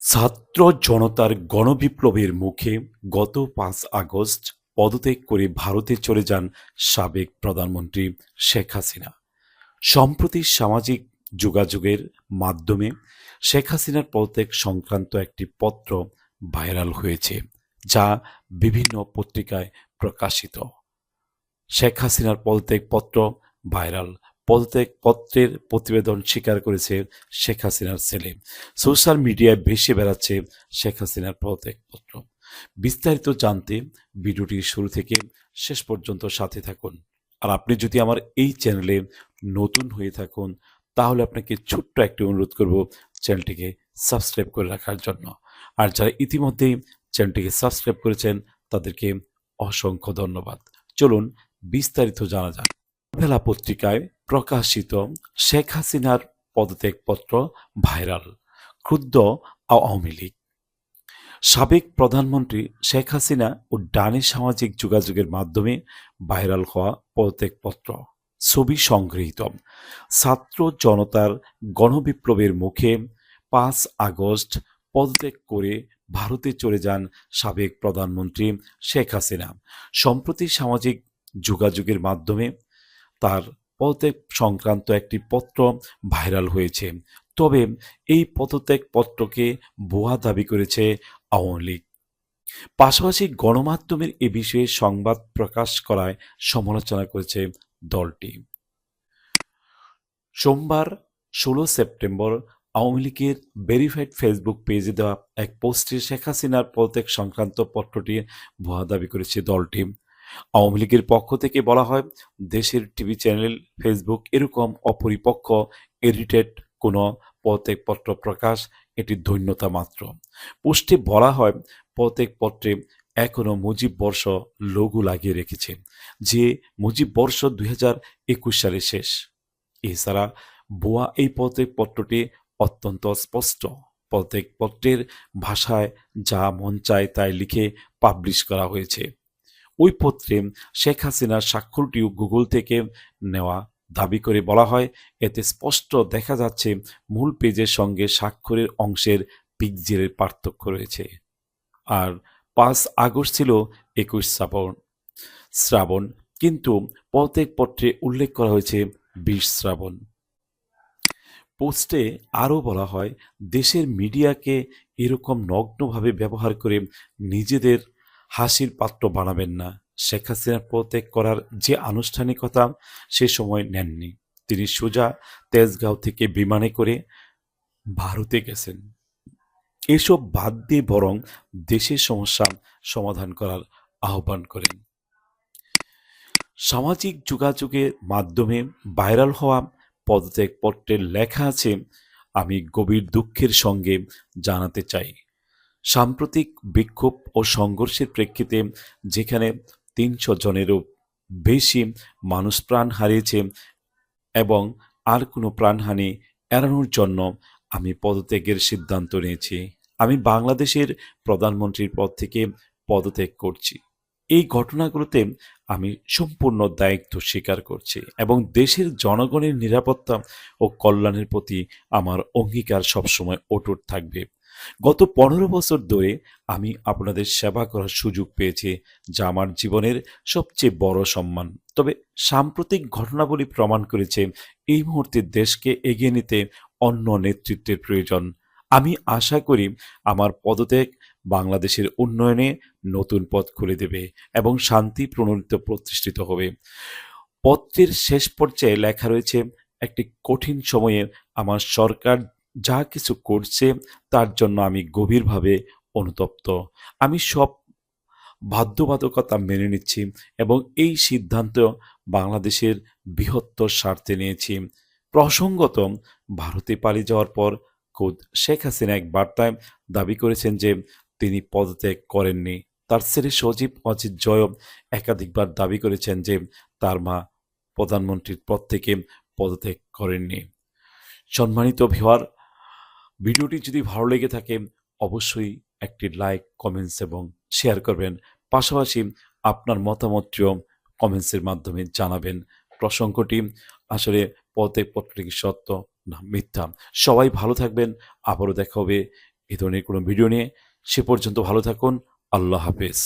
ছাত্র জনতার গণবিপ্লবের মুখে গত ৫ আগস্ট পদত্যাগ করে ভারতে চলে যান সাবেক প্রধানমন্ত্রী শেখ হাসিনা। সম্প্রতি সামাজিক যোগাযোগের মাধ্যমে শেখ হাসিনার পদত্যাগ সংক্রান্ত একটি পত্র ভাইরাল হয়েছে, যা বিভিন্ন পত্রিকায় প্রকাশিত। শেখ হাসিনার পদত্যাগ পত্র ভাইরাল। পদত্যাগ পত্রের প্রতিবেদন স্বীকার করেছে শেখ হাসিনার ছেলে। সোশ্যাল মিডিয়ায় ভেসে বেড়াচ্ছে শেখ হাসিনার পদত্যাগ পত্র। বিস্তারিত জানতে ভিডিওটি শুরু থেকে শেষ পর্যন্ত সাথে থাকুন। আর আপনি যদি আমার এই চ্যানেলে নতুন হয়ে থাকুন, তাহলে আপনাকে ছোট্ট একটি অনুরোধ করব, চ্যানেলটিকে সাবস্ক্রাইব করে রাখার জন্য। আর যারা ইতিমধ্যেই চ্যানেলটিকে সাবস্ক্রাইব করেছেন, তাদেরকে অসংখ্য ধন্যবাদ। চলুন বিস্তারিত জানা যাক। বেলা পত্রিকায় প্রকাশিত শেখ হাসিনার পদত্যাগপত্র ভাইরাল। ক্ষুব্ধ আওয়ামী লীগ। সাবেক প্রধানমন্ত্রী শেখ হাসিনা ও ডানে সামাজিক যোগাযোগের মাধ্যমে ভাইরাল হওয়া পদত্যাগপত্র। ছবি সংগৃহীত। ছাত্র জনতার গণবিপ্লবের মুখে ৫ আগস্ট পদত্যাগ করে ভারতে চলে যান সাবেক প্রধানমন্ত্রী শেখ হাসিনা। সম্প্রতি সামাজিক যোগাযোগের মাধ্যমে তার পদত্যাগ সংক্রান্ত একটি পত্র ভাইরাল হয়েছে। তবে এই পদত্যাগ পত্রকে ভুয়া দাবি করেছে আওয়ামী লীগ। পাশাপাশি গণমাধ্যমের এ বিষয়ে সংবাদ প্রকাশ করায় সমালোচনা করেছে দলটি। সোমবার ১৬ সেপ্টেম্বর আওয়ামী লীগের ভেরিফাইড ফেসবুক পেজে দেওয়া এক পোস্টে শেখ হাসিনার পদত্যাগ সংক্রান্ত পত্রটি ভুয়া দাবি করেছে দলটি। আওয়ামী লীগের পক্ষ থেকে বলা হয়, দেশের টিভি চ্যানেল, ফেসবুক এরকম অপরিপক্ক এডিটেড কোনো পদত্যাগপত্র প্রকাশ এটি ধন্যতা মাত্র। পোস্টে বলা হয়, পদত্যাগপত্রে এখনও মুজিব বর্ষ লোগো লাগিয়ে রেখেছে, যে মুজিব বর্ষ ২০২১ সালে শেষ। এছাড়া ভুয়া এই পদত্যাগপত্রটি অত্যন্ত স্পষ্ট। পদত্যাগপত্রের ভাষায় যা মন চায় তাই লিখে পাবলিশ করা হয়েছে। ওই পত্রে শেখ হাসিনার স্বাক্ষরটিও গুগল থেকে নেওয়া দাবি করে বলা হয়, এতে স্পষ্ট দেখা যাচ্ছে মূল পেজের সঙ্গে স্বাক্ষরের অংশের পিক্সেলের পার্থক্য রয়েছে। আর ৫ আগস্ট ছিল ২১ শ্রাবণ, কিন্তু পদত্যাগপত্রে উল্লেখ করা হয়েছে ২০ শ্রাবণ। পোস্টে আরও বলা হয়, দেশের মিডিয়াকে এরকম নগ্নভাবে ব্যবহার করে নিজেদের হাসির পাত্র বানাবেন না। শেখ হাসিনা পদত্যাগ করার যে আনুষ্ঠানিকতা সে সময় নেননি। তিনি সোজা তেজগাঁও থেকে বিমানে করে ভারতে গেছেন। এসব বাদ দিয়ে বরং দেশের সমস্যা সমাধান করার আহ্বান করেন। সামাজিক যোগাযোগের মাধ্যমে ভাইরাল হওয়া পদত্যাগপত্রে লেখা আছে, আমি গভীর দুঃখের সঙ্গে জানাতে চাই, সাম্প্রতিক বিক্ষোভ ও সংঘর্ষের প্রেক্ষিতে যেখানে ৩০০ জনেরও বেশি মানুষ প্রাণ হারিয়েছে এবং আর কোনো প্রাণহানি এড়ানোর জন্য আমি পদত্যাগের সিদ্ধান্ত নিয়েছি। আমি বাংলাদেশের প্রধানমন্ত্রীর পদ থেকে পদত্যাগ করছি। এই ঘটনাগুলোতে আমি সম্পূর্ণ দায়িত্ব স্বীকার করছি এবং দেশের জনগণের নিরাপত্তা ও কল্যাণের প্রতি আমার অঙ্গীকার সবসময় অটুট থাকবে। গত ১৫ বছর ধরে আমি আপনাদের সেবা করার সুযোগ পেয়েছি, যা আমার জীবনের সবচেয়ে বড় সম্মান। তবে সাম্প্রতিক ঘটনাবলী প্রমাণ করেছে এই মুহূর্তে দেশকে এগিয়ে নিতে অন্য নেতৃত্বের প্রয়োজন। আমি আশা করি আমার পদত্যাগ বাংলাদেশের উন্নয়নে নতুন পথ খুলে দেবে এবং শান্তি প্রতিষ্ঠিত হবে। পত্রের শেষ পর্যায়ে লেখা রয়েছে, একটি কঠিন সময়ে আমার সরকার যা কিছু করছে তার জন্য আমি গভীরভাবে অনুতপ্ত। আমি সব বাধ্যবাধকতা মেনে নিচ্ছি এবং এই সিদ্ধান্ত বাংলাদেশের বৃহত্তর স্বার্থে নিয়েছি। প্রসঙ্গত, ভারতে পালিয়ে যাওয়ার পর খোদ শেখ হাসিনা এক বার্তায় দাবি করেছেন যে তিনি পদত্যাগ করেননি। তার ছেলে সজীব অজিত জয়ও একাধিকবার দাবি করেছেন যে তার মা প্রধানমন্ত্রীর পদ থেকে পদত্যাগ করেননি। সম্মানিত ভিউয়ার, ভিডিওটি যদি ভালো লেগে থাকে অবশ্যই একটি লাইক, কমেন্টস এবং শেয়ার করবেন। পাশাপাশি আপনার মতামতটিও কমেন্টসের মাধ্যমে জানাবেন। প্রসঙ্গটি আসলে পদত্যাগপত্রটি কি সত্য না মিথ্যা? সবাই ভালো থাকবেন। আবারও দেখা হবে এই ধরনের কোনো ভিডিও নিয়ে। সে পর্যন্ত ভালো থাকুন। আল্লাহ হাফেজ।